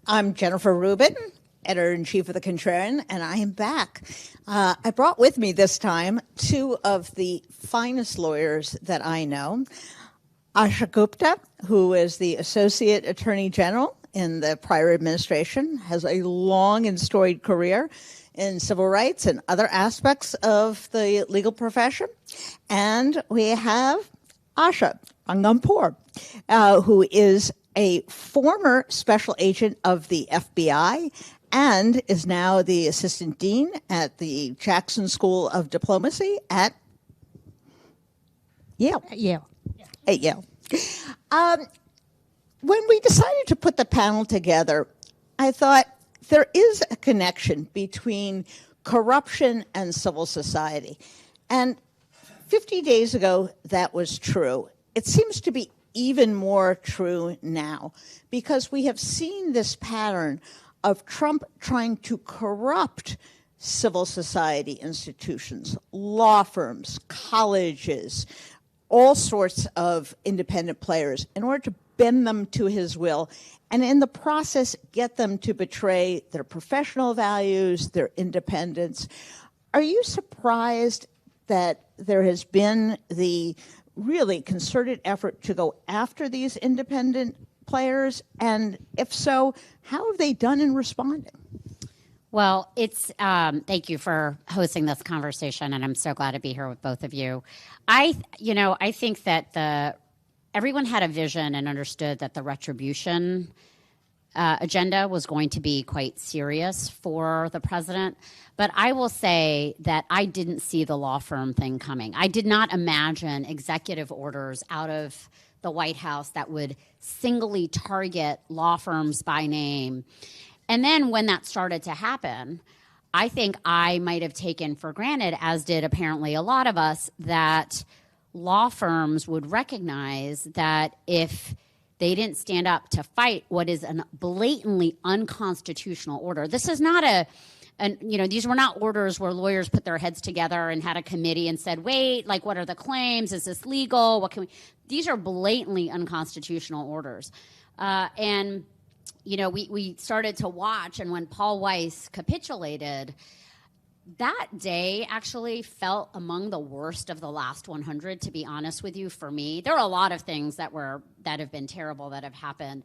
I'm Jennifer Rubin, editor-in-chief of The Contrarian, and I am back. I brought with me this time two of the finest lawyers that I know. Asha Gupta, who is the Associate Attorney General in the prior administration, has a long and storied career in civil rights and other aspects of the legal profession. And we have Asha Rangappa, who is a former special agent of the FBI and is now the assistant dean at the Jackson School of Diplomacy at Yale. At Yale. When we decided to put the panel together, I thought there is a connection between corruption and civil society. And 50 days ago, that was true. It seems to be even more true now because we have seen this pattern of Trump trying to corrupt civil society institutions, law firms, colleges, all sorts of independent players in order to bend them to his will, and in the process get them to betray their professional values, their independence. Are you surprised that there has been the really concerted effort to go after these independent players? And if so, how have they done in responding? Well, it's thank you for hosting this conversation, and I'm so glad to be here with both of you. I think that everyone had a vision and understood that the retribution agenda was going to be quite serious for the president. But I will say that I didn't see the law firm thing coming. I did not imagine executive orders out of the White House that would singly target law firms by name. And then when that started to happen, I think I might have taken for granted, as did apparently a lot of us, that law firms would recognize that if they didn't stand up to fight what is a blatantly unconstitutional order. This is not these were not orders where lawyers put their heads together and had a committee and said, wait, like, what are the claims? Is this legal? What can we? These are blatantly unconstitutional orders. We started to watch, and when Paul Weiss capitulated, that day actually felt among the worst of the last 100, to be honest with you, for me. There are a lot of things that have been terrible that have happened.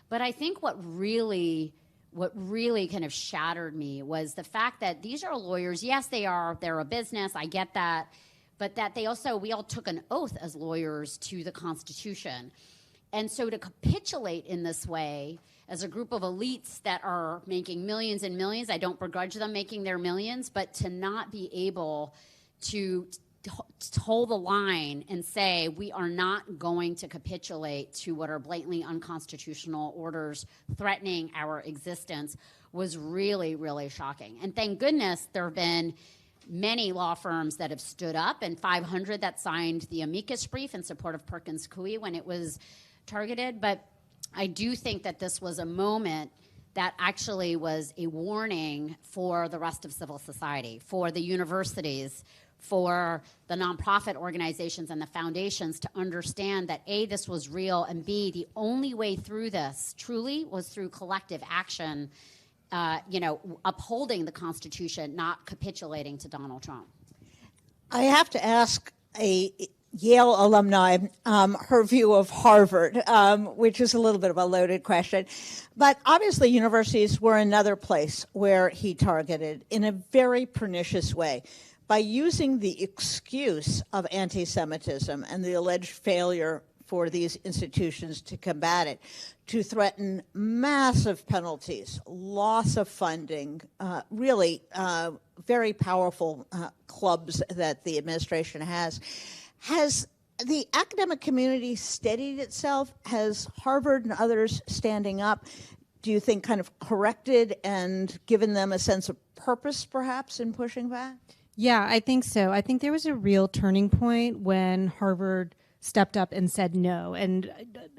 But I think what really kind of shattered me was the fact that these are lawyers. Yes, they're a business. I get that. But that we all took an oath as lawyers to the Constitution. And so to capitulate in this way as a group of elites that are making millions and millions, I don't begrudge them making their millions, but to not be able to hold the line and say we are not going to capitulate to what are blatantly unconstitutional orders threatening our existence was really, really shocking. And thank goodness there have been many law firms that have stood up, and 500 that signed the amicus brief in support of Perkins Coie when it was targeted. But I do think that this was a moment that actually was a warning for the rest of civil society, for the universities, for the nonprofit organizations and the foundations to understand that A, this was real, and B, the only way through this truly was through collective action, upholding the Constitution, not capitulating to Donald Trump. I have to ask a Yale alumni her view of Harvard, which is a little bit of a loaded question. But obviously universities were another place where he targeted in a very pernicious way by using the excuse of anti-Semitism and the alleged failure for these institutions to combat it, to threaten massive penalties, loss of funding, really very powerful clubs that the administration has. Has the academic community steadied itself? Has Harvard and others standing up, do you think, kind of corrected and given them a sense of purpose, perhaps, in pushing back? Yeah, I think so. I think there was a real turning point when Harvard stepped up and said no. And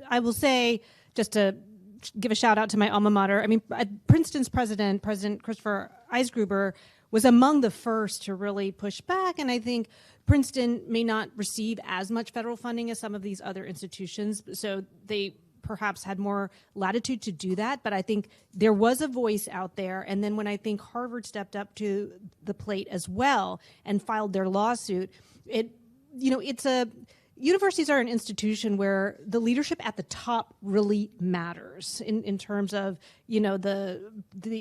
I will say, just to give a shout out to my alma mater, I mean, Princeton's President Christopher Eisgruber, was among the first to really push back. And I think Princeton may not receive as much federal funding as some of these other institutions. So they perhaps had more latitude to do that, but I think there was a voice out there. And then when I think Harvard stepped up to the plate as well and filed their lawsuit, universities are an institution where the leadership at the top really matters in terms of, the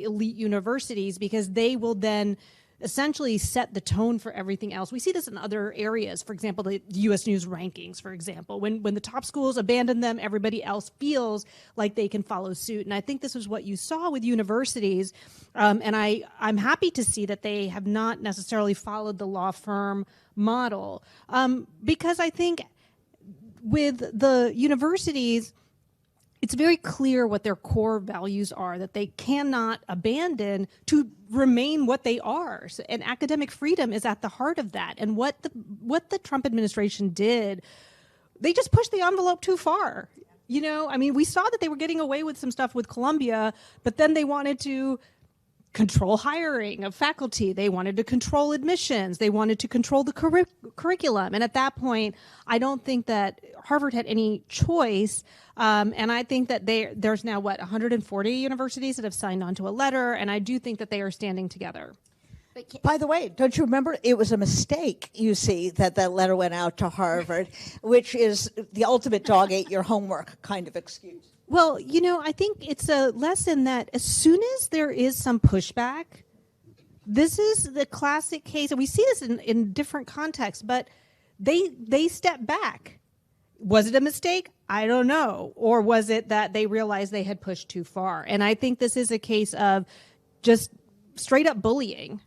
elite universities, because they will then essentially set the tone for everything else. We see this in other areas. For example, the U.S. News rankings, for example. When the top schools abandon them, everybody else feels like they can follow suit. And I think this is what you saw with universities. And I'm happy to see that they have not necessarily followed the law firm model. Because I think with the universities, it's very clear what their core values are, that they cannot abandon to remain what they are. And academic freedom is at the heart of that. And what the Trump administration did, they just pushed the envelope too far. We saw that they were getting away with some stuff with Columbia, but then they wanted to control hiring of faculty. They wanted to control admissions. They wanted to control the curriculum. And at that point, I don't think that Harvard had any choice. And I think that there's now, 140 universities that have signed on to a letter. And I do think that they are standing together. By the way, don't you remember? It was a mistake, you see, that letter went out to Harvard, which is the ultimate dog ate your homework kind of excuse. Well, I think it's a lesson that as soon as there is some pushback, this is the classic case, and we see this in different contexts, but they step back. Was it a mistake? I don't know. Or was it that they realized they had pushed too far? And I think this is a case of just straight up bullying,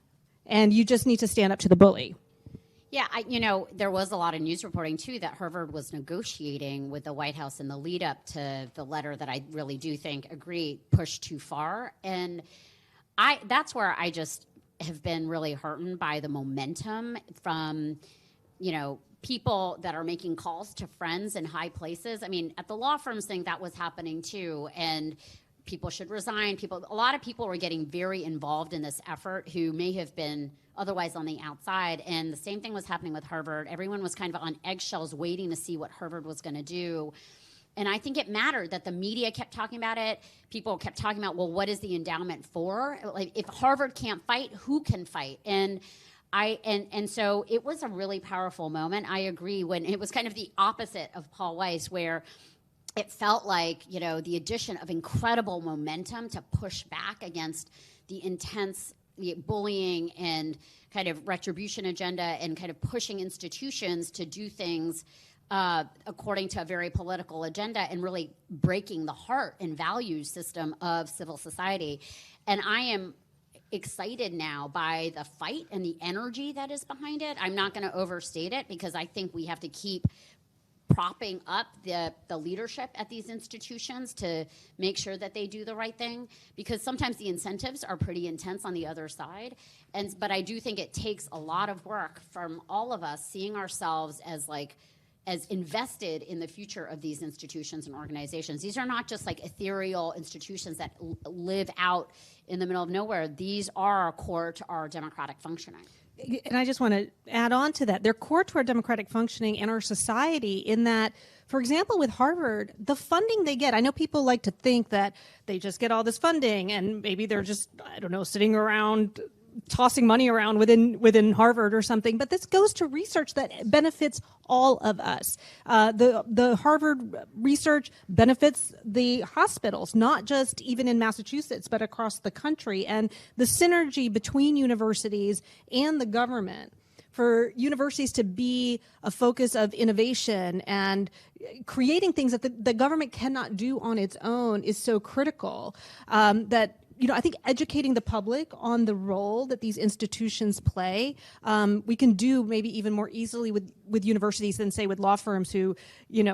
and you just need to stand up to the bully. Yeah, there was a lot of news reporting, too, that Harvard was negotiating with the White House in the lead up to the letter that I really do think pushed too far. And that's where I just have been really heartened by the momentum from, people that are making calls to friends in high places. At the law firms thing, that was happening, too. And people should resign. A lot of people were getting very involved in this effort who may have been otherwise on the outside. And the same thing was happening with Harvard. Everyone was kind of on eggshells waiting to see what Harvard was going to do. And I think it mattered that the media kept talking about it. People kept talking about, well, what is the endowment for? Like, if Harvard can't fight, who can fight? And so it was a really powerful moment. I agree, when it was kind of the opposite of Paul Weiss, where it felt like, the addition of incredible momentum to push back against the intense bullying and kind of retribution agenda and kind of pushing institutions to do things according to a very political agenda and really breaking the heart and values system of civil society. And I am excited now by the fight and the energy that is behind it. I'm not going to overstate it, because I think we have to keep propping up the leadership at these institutions to make sure that they do the right thing, because sometimes the incentives are pretty intense on the other side. But I do think it takes a lot of work from all of us seeing ourselves as invested in the future of these institutions and organizations. These are not just like ethereal institutions that live out in the middle of nowhere. These are core to our democratic functioning. And I just want to add on to that. They're core to our democratic functioning and our society in that, for example, with Harvard, the funding they get, I know people like to think that they just get all this funding and maybe they're just, sitting around tossing money around within Harvard or something, but this goes to research that benefits all of us. The Harvard research benefits the hospitals, not just even in Massachusetts, but across the country. And the synergy between universities and the government, for universities to be a focus of innovation and creating things that the government cannot do on its own, is so critical. That I think educating the public on the role that these institutions play, we can do maybe even more easily with universities than, say, with law firms who,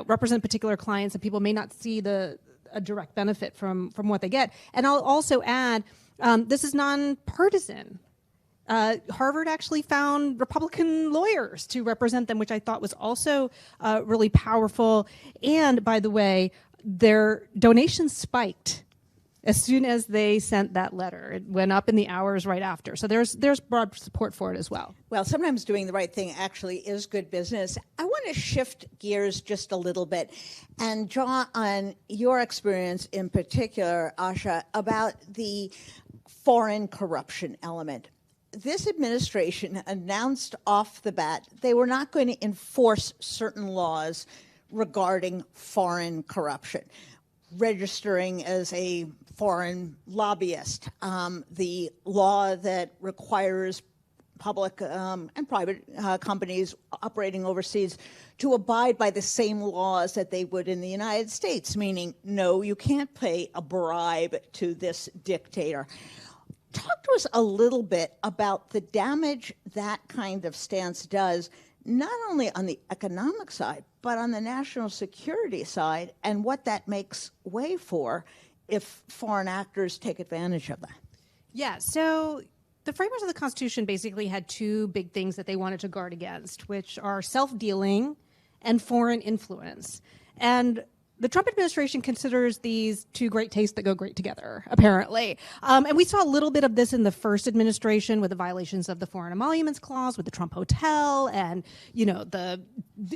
represent particular clients, and people may not see a direct benefit from what they get. And I'll also add, this is nonpartisan. Harvard actually found Republican lawyers to represent them, which I thought was also really powerful. And by the way, their donations spiked as soon as they sent that letter. It went up in the hours right after. So there's broad support for it as well. Well, sometimes doing the right thing actually is good business. I want to shift gears just a little bit and draw on your experience in particular, Asha, about the foreign corruption element. This administration announced off the bat they were not going to enforce certain laws regarding foreign corruption, registering as a foreign lobbyist, the law that requires public and private companies operating overseas to abide by the same laws that they would in the United States, meaning, no, you can't pay a bribe to this dictator. Talk to us a little bit about the damage that kind of stance does, not only on the economic side, but on the national security side, and what that makes way for if foreign actors take advantage of that. Yeah, so the framers of the Constitution basically had two big things that they wanted to guard against, which are self-dealing and foreign influence. And the Trump administration considers these two great tastes that go great together, apparently. And we saw a little bit of this in the first administration with the violations of the Foreign Emoluments Clause with the Trump Hotel and, the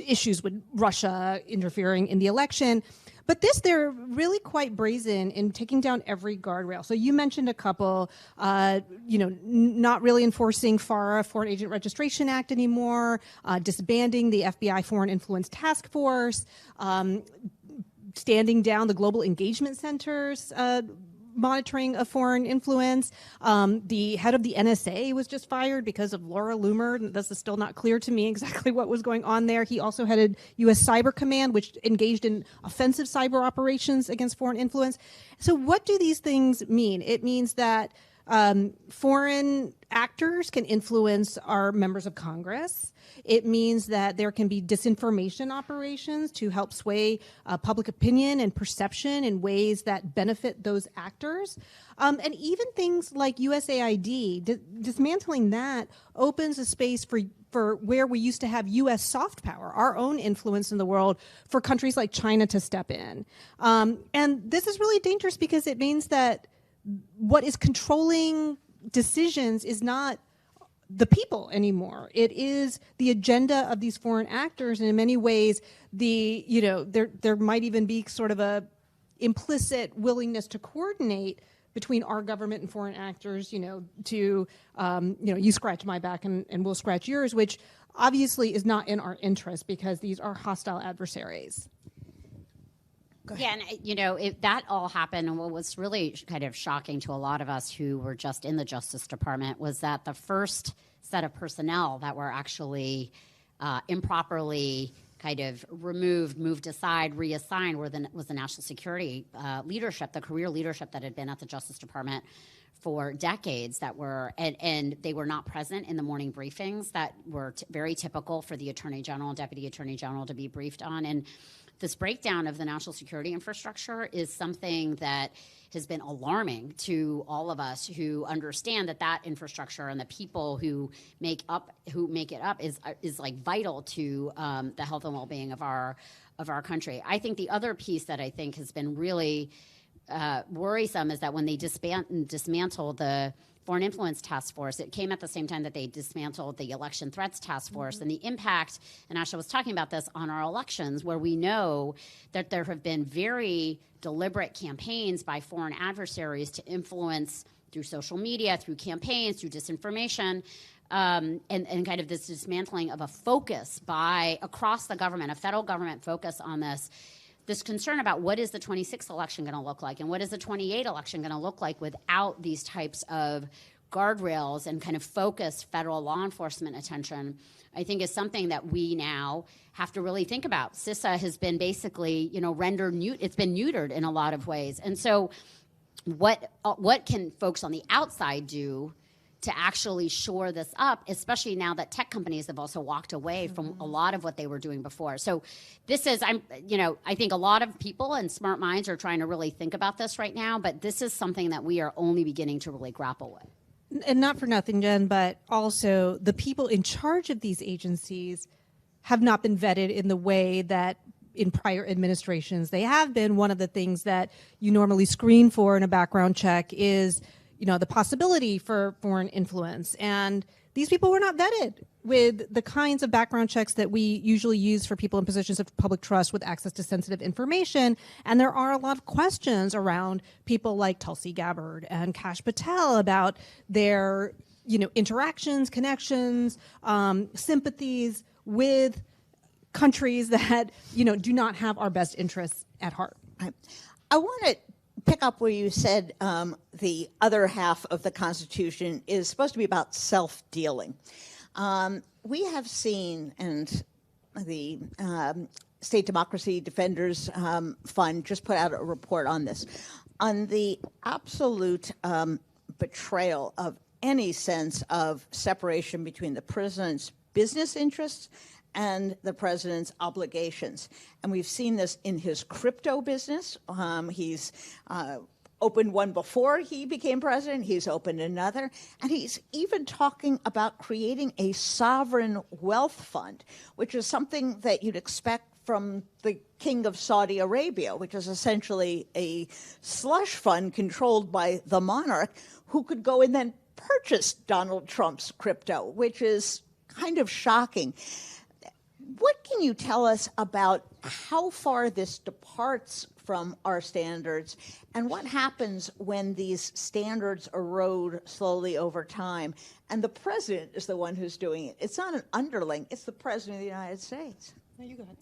issues with Russia interfering in the election. But they're really quite brazen in taking down every guardrail. So you mentioned a couple, not really enforcing FARA, Foreign Agent Registration Act anymore, disbanding the FBI Foreign Influence Task Force, standing down the Global Engagement Center's monitoring of foreign influence. The head of the NSA was just fired because of Laura Loomer. This is still not clear to me exactly what was going on there. He also headed U.S. Cyber Command, which engaged in offensive cyber operations against foreign influence. So what do these things mean? It means that foreign actors can influence our members of Congress. It means that there can be disinformation operations to help sway public opinion and perception in ways that benefit those actors. And even things like USAID, dismantling that opens a space for where we used to have U.S. soft power, our own influence in the world, for countries like China to step in. And this is really dangerous because it means that what is controlling decisions is not the people anymore. It is the agenda of these foreign actors, and in many ways, there might even be sort of a implicit willingness to coordinate between our government and foreign actors. You scratch my back and we'll scratch yours, which obviously is not in our interest because these are hostile adversaries. Yeah, and that all happened, and what was really kind of shocking to a lot of us who were just in the Justice Department was that the first set of personnel that were actually improperly kind of moved aside, reassigned was the national security leadership, the career leadership that had been at the Justice Department for decades and they were not present in the morning briefings that were very typical for the Attorney General and Deputy Attorney General to be briefed on. And this breakdown of the national security infrastructure is something that has been alarming to all of us who understand that infrastructure and the people who make it up is like vital to the health and well-being of our country. I think the other piece that I think has been really worrisome is that when they dismantled the Foreign Influence Task Force, it came at the same time that they dismantled the Election Threats Task Force. Mm-hmm. And the impact, and Asha was talking about this, on our elections, where we know that there have been very deliberate campaigns by foreign adversaries to influence through social media, through campaigns, through disinformation, and kind of this dismantling of a focus across the government, a federal government focus on this concern about what is the 26th election going to look like and what is the 28th election going to look like without these types of guardrails and kind of focused federal law enforcement attention, I think is something that we now have to really think about. CISA has been basically, rendered it's been neutered in a lot of ways. And so what can folks on the outside do to actually shore this up, especially now that tech companies have also walked away from a lot of what they were doing before. So this is, I think a lot of people and smart minds are trying to really think about this right now, but this is something that we are only beginning to really grapple with. And not for nothing, Jen, but also the people in charge of these agencies have not been vetted in the way that in prior administrations. They have been one of the things that you normally screen for in a background check is, the possibility for foreign influence. And these people were not vetted with the kinds of background checks that we usually use for people in positions of public trust with access to sensitive information. And there are a lot of questions around people like Tulsi Gabbard and Kash Patel about their, interactions, connections, sympathies with countries that, do not have our best interests at heart. I want to pick up where you said the other half of the Constitution is supposed to be about self-dealing. We have seen, and the State Democracy Defenders Fund just put out a report on this, on the absolute betrayal of any sense of separation between the president's business interests and the president's obligations. And we've seen this in his crypto business. He's opened one before he became president. He's opened another. And he's even talking about creating a sovereign wealth fund, which is something that you'd expect from the king of Saudi Arabia, which is essentially a slush fund controlled by the monarch who could go and then purchase Donald Trump's crypto, which is kind of shocking. What can you tell us about how far this departs from our standards and what happens when these standards erode slowly over time and the president is the one who's doing it? It's not an underling, it's the president of the United States. No, you go ahead.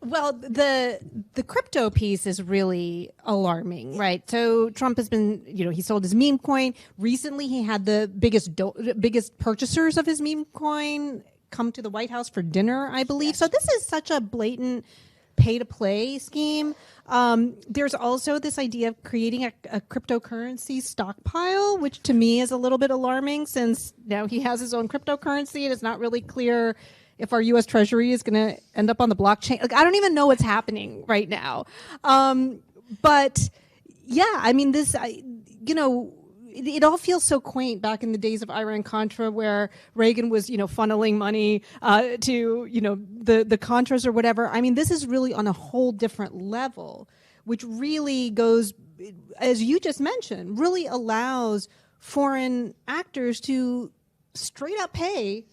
Well, the crypto piece is really alarming, right? So Trump has been, he sold his meme coin. Recently, he had the biggest purchasers of his meme coin come to the White House for dinner, I believe. Yes. So this is such a blatant pay-to-play scheme. There's also this idea of creating a cryptocurrency stockpile, which to me is a little bit alarming since now he has his own cryptocurrency and it's not really clear if our U.S. Treasury is going to end up on the blockchain. Like, I don't even know what's happening right now. But yeah, I mean, it all feels so quaint back in the days of Iran-Contra where Reagan was, funneling money to, the Contras or whatever. I mean, this is really on a whole different level, which really goes, as you just mentioned, really allows foreign actors to straight up pay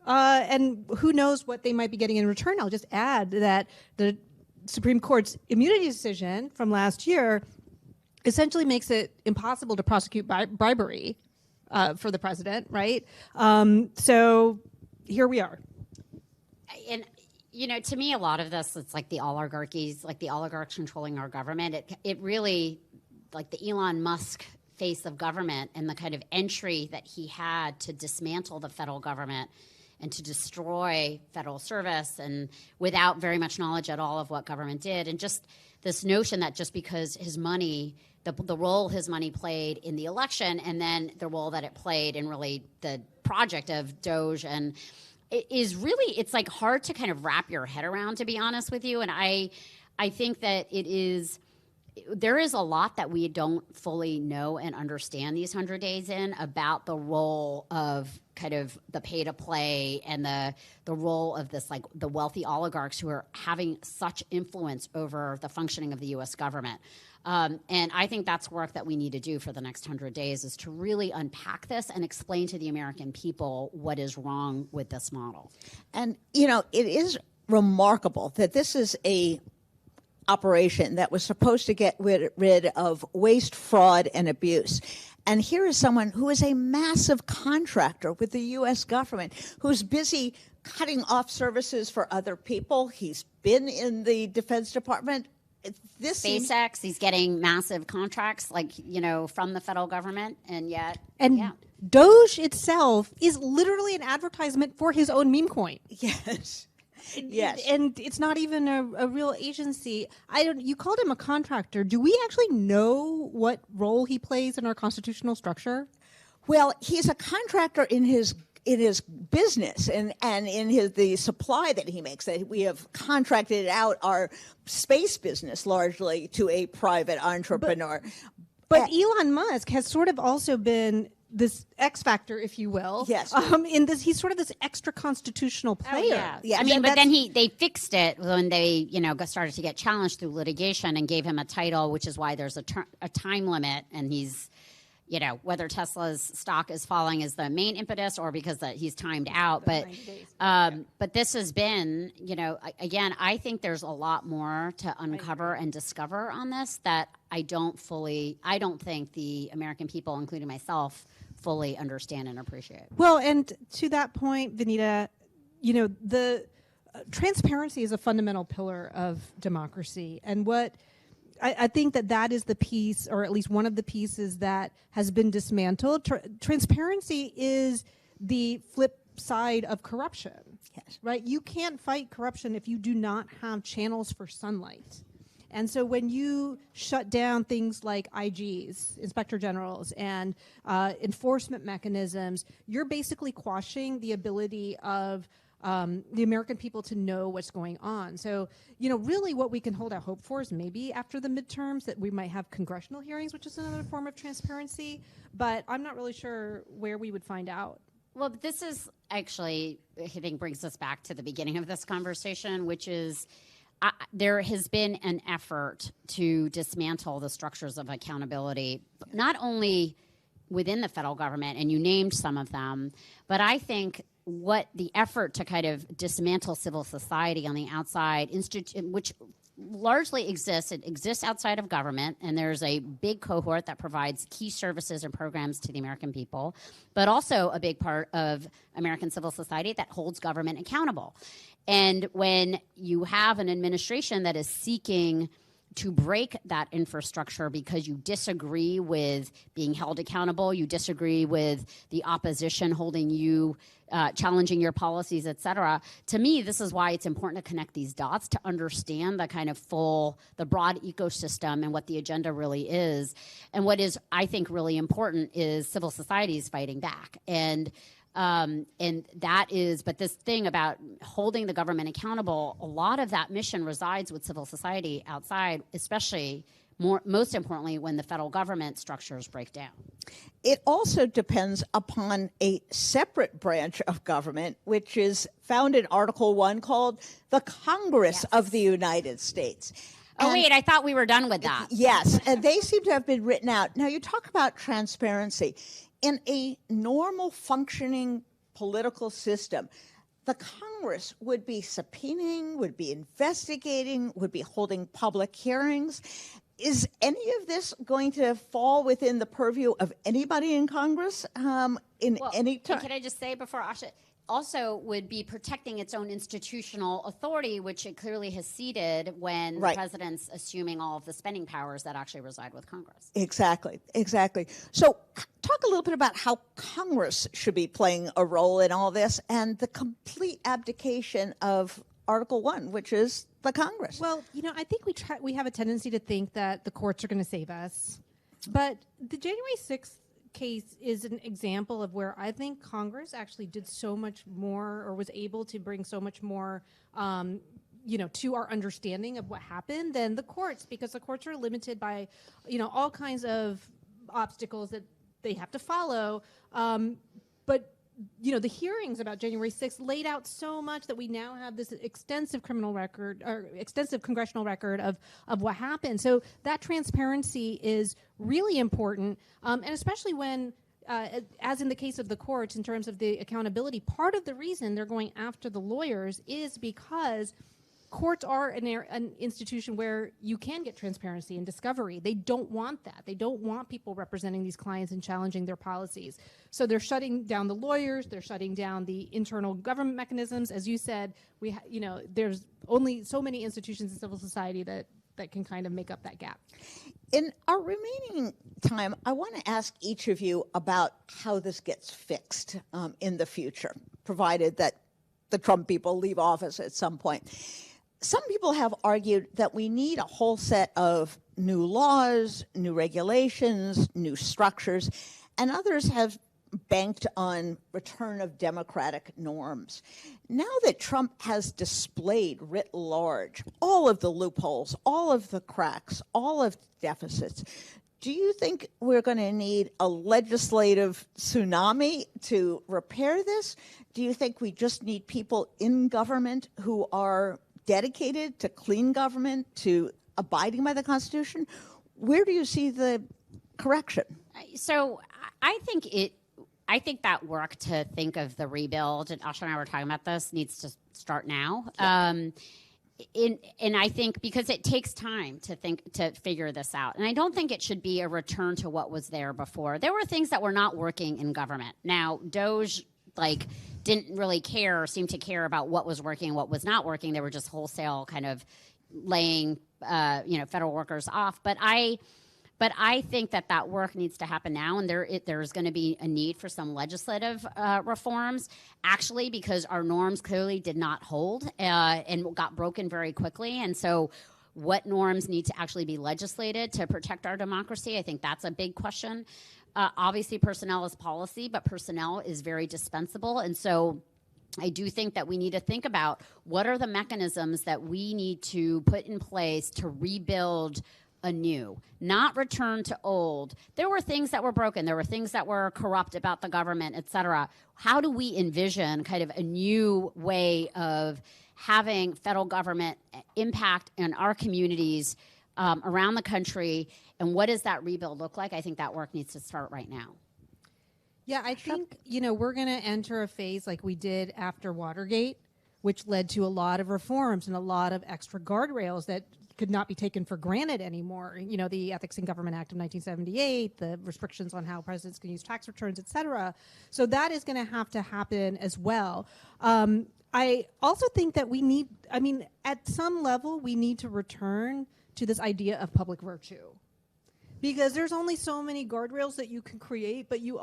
and who knows what they might be getting in return. I'll just add that the Supreme Court's immunity decision from last year essentially makes it impossible to prosecute bribery for the president, right? So here we are. And, to me, a lot of this, it's like the oligarchies, like the oligarchs controlling our government. It really, like the Elon Musk face of government and the kind of entry that he had to dismantle the federal government and to destroy federal service and without very much knowledge at all of what government did. And just this notion that just because his money, the role his money played in the election and then the role that it played in really the project of Doge, and it is really, it's like hard to kind of wrap your head around, to be honest with you. And I think that there is a lot that we don't fully know and understand these 100 days in about the role of kind of the pay to play and the role of this, like the wealthy oligarchs who are having such influence over the functioning of the U.S. government. And I think that's work that we need to do for the next 100 days is to really unpack this and explain to the American people what is wrong with this model. And, it is remarkable that this is a operation that was supposed to get rid of waste, fraud, and abuse. And here is someone who is a massive contractor with the U.S. government who's busy cutting off services for other people. He's been in the Defense Department. SpaceX, he's getting massive contracts, from the federal government, and yet... Doge itself is literally an advertisement for his own meme coin. Yes. Yes. And it's not even a real agency. You called him a contractor. Do we actually know what role he plays in our constitutional structure? Well, he's a contractor in his business and in the supply that he makes. That we have contracted out our space business largely to a private entrepreneur. But Elon Musk has sort of also been this X factor, if you will. Yes. In this, he's sort of this extra constitutional player. Yeah, I mean, but then they fixed it when they, started to get challenged through litigation and gave him a title, which is why there's a time limit, and he's, whether Tesla's stock is falling is the main impetus or because he's timed out. But this has been, again, I think there's a lot more to uncover and discover on this that I don't think the American people, including myself, fully understand and appreciate. Well, and to that point, Vanita, the transparency is a fundamental pillar of democracy. And what I think that is the piece, or at least one of the pieces that has been dismantled. Transparency is the flip side of corruption. Yes. Right? You can't fight corruption if you do not have channels for sunlight. And so when you shut down things like IGs, inspector generals, and enforcement mechanisms, you're basically quashing the ability of the American people to know what's going on. So, really what we can hold out hope for is maybe after the midterms that we might have congressional hearings, which is another form of transparency. But I'm not really sure where we would find out. Well, this is actually, I think, brings us back to the beginning of this conversation, which is there has been an effort to dismantle the structures of accountability, not only within the federal government, and you named some of them, but I think what the effort to kind of dismantle civil society on the outside, which largely exists. It exists outside of government, and there's a big cohort that provides key services and programs to the American people, but also a big part of American civil society that holds government accountable. And when you have an administration that is seeking to break that infrastructure because you disagree with being held accountable, you disagree with the opposition holding you, challenging your policies, et cetera. To me, this is why it's important to connect these dots to understand the kind of the broad ecosystem and what the agenda really is. And what is, I think, really important is civil society is fighting back. And that is, but this thing about holding the government accountable, a lot of that mission resides with civil society outside, especially most importantly when the federal government structures break down. It also depends upon a separate branch of government, which is found in Article 1 called the Congress of the United States. Wait, I thought we were done with that. Yes, and they seem to have been written out. Now, you talk about transparency. In a normal functioning political system, the Congress would be subpoenaing, would be investigating, would be holding public hearings. Is any of this going to fall within the purview of anybody in Congress any time? Can I just say before Asha, also would be protecting its own institutional authority, which it clearly has ceded when the president's assuming all of the spending powers that actually reside with Congress. Exactly. So talk a little bit about how Congress should be playing a role in all this and the complete abdication of Article 1, which is the Congress. Well, I think we have a tendency to think that the courts are going to save us. But the January 6th case is an example of where I think Congress actually did so much more, or was able to bring so much more to our understanding of what happened than the courts, because the courts are limited by all kinds of obstacles that they have to follow. But the hearings about January 6th laid out so much that we now have this extensive criminal record, or extensive congressional record of what happened. So that transparency is really important, and especially when, as in the case of the courts, in terms of the accountability, part of the reason they're going after the lawyers is because courts are an institution where you can get transparency and discovery. They don't want that. They don't want people representing these clients and challenging their policies. So they're shutting down the lawyers. They're shutting down the internal government mechanisms. As you said, there's only so many institutions in civil society that can kind of make up that gap. In our remaining time, I want to ask each of you about how this gets fixed in the future, provided that the Trump people leave office at some point. Some people have argued that we need a whole set of new laws, new regulations, new structures, and others have banked on return of democratic norms. Now that Trump has displayed writ large all of the loopholes, all of the cracks, all of the deficits, Do you think we're going to need a legislative tsunami to repair this? Do you think we just need people in government who are dedicated to clean government, to abiding by the Constitution? Where do you see the correction? So I think that work to think of the rebuild, and Asha and I were talking about this, needs to start now. Yeah. And I think because it takes time to figure this out. And I don't think it should be a return to what was there before. There were things that were not working in government. Now, DOJ didn't really care or seem to care about what was working and what was not working. They were just wholesale kind of laying federal workers off. But I think that work needs to happen now, and there's going to be a need for some legislative reforms, actually, because our norms clearly did not hold and got broken very quickly. And so what norms need to actually be legislated to protect our democracy? I think that's a big question. Obviously, personnel is policy, but personnel is very dispensable. And so I do think that we need to think about what are the mechanisms that we need to put in place to rebuild anew, not return to old. There were things that were broken. There were things that were corrupt about the government, et cetera. How do we envision kind of a new way of having federal government impact in our communities around the country? And what does that rebuild look like? I think that work needs to start right now. Yeah, I think, we're going to enter a phase like we did after Watergate, which led to a lot of reforms and a lot of extra guardrails that could not be taken for granted anymore. The Ethics in Government Act of 1978, the restrictions on how presidents can use tax returns, et cetera. So that is going to have to happen as well. I also think that at some level, we need to return to this idea of public virtue. Because there's only so many guardrails that you can create, but you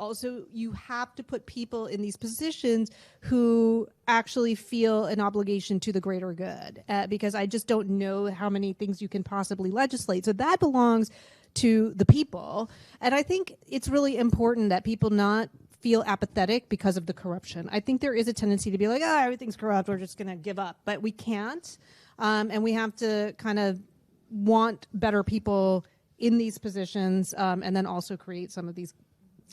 have to put people in these positions who actually feel an obligation to the greater good. Because I just don't know how many things you can possibly legislate. So that belongs to the people. And I think it's really important that people not feel apathetic because of the corruption. I think there is a tendency to be like, everything's corrupt, we're just going to give up. But we can't. And we have to kind of want better people in these positions, and then also create some of these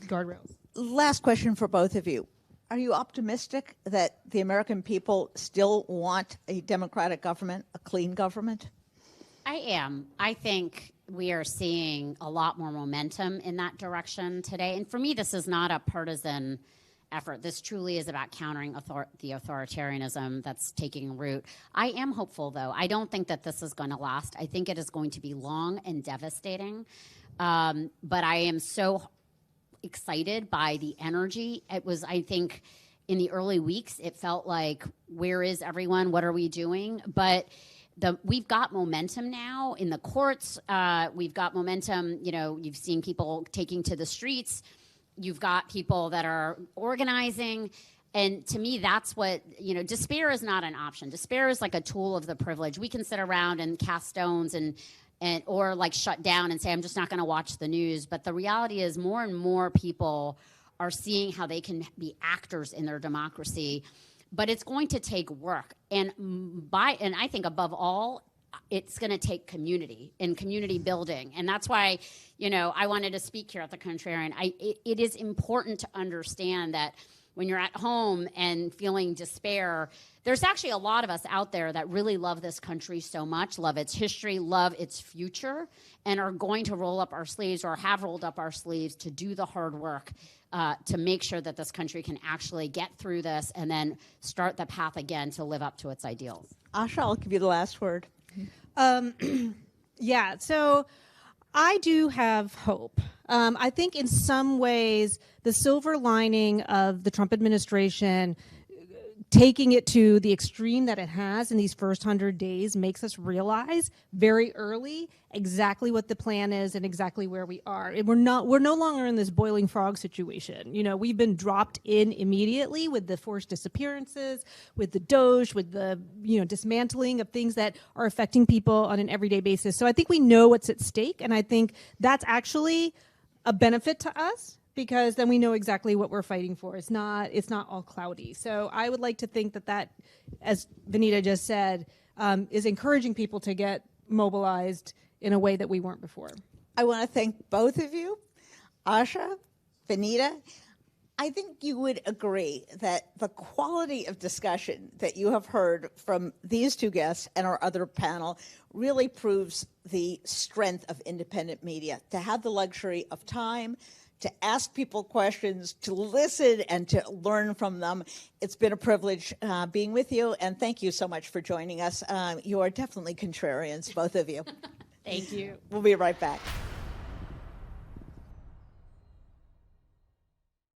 guardrails. Last question for both of you. Are you optimistic that the American people still want a democratic government, a clean government? I am. I think we are seeing a lot more momentum in that direction today. And for me, this is not a partisan effort. This truly is about countering the authoritarianism that's taking root. I am hopeful, though. I don't think that this is going to last. I think it is going to be long and devastating. But I am so excited by the energy. It was, I think, in the early weeks, it felt like, where is everyone? What are we doing? But we've got momentum now in the courts. We've got momentum. You've seen people taking to the streets. You've got people that are organizing. And to me, that's what, despair is not an option. Despair is like a tool of the privileged. We can sit around and cast stones or shut down and say, I'm just not going to watch the news. But the reality is more and more people are seeing how they can be actors in their democracy. But it's going to take work. And I think above all, it's going to take community and community building. And that's why, I wanted to speak here at the Contrarian. It is important to understand that when you're at home and feeling despair, there's actually a lot of us out there that really love this country so much, love its history, love its future, and are going to roll up our sleeves or have rolled up our sleeves to do the hard work to make sure that this country can actually get through this and then start the path again to live up to its ideals. Asha, I'll give you the last word. Yeah, so I do have hope. I think in some ways the silver lining of the Trump administration taking it to the extreme that it has in these first 100 days makes us realize very early exactly what the plan is and exactly where we are. And we're no longer in this boiling frog situation. We've been dropped in immediately with the forced disappearances, with the DOJ, with the dismantling of things that are affecting people on an everyday basis. So I think we know what's at stake, and I think that's actually a benefit to us, because then we know exactly what we're fighting for. It's not all cloudy. So I would like to think that, as Vanita just said, is encouraging people to get mobilized in a way that we weren't before. I want to thank both of you, Asha, Vanita. I think you would agree that the quality of discussion that you have heard from these two guests and our other panel really proves the strength of independent media, to have the luxury of time, to ask people questions, to listen, and to learn from them. It's been a privilege being with you, and thank you so much for joining us. You are definitely contrarians, both of you. Thank you. We'll be right back.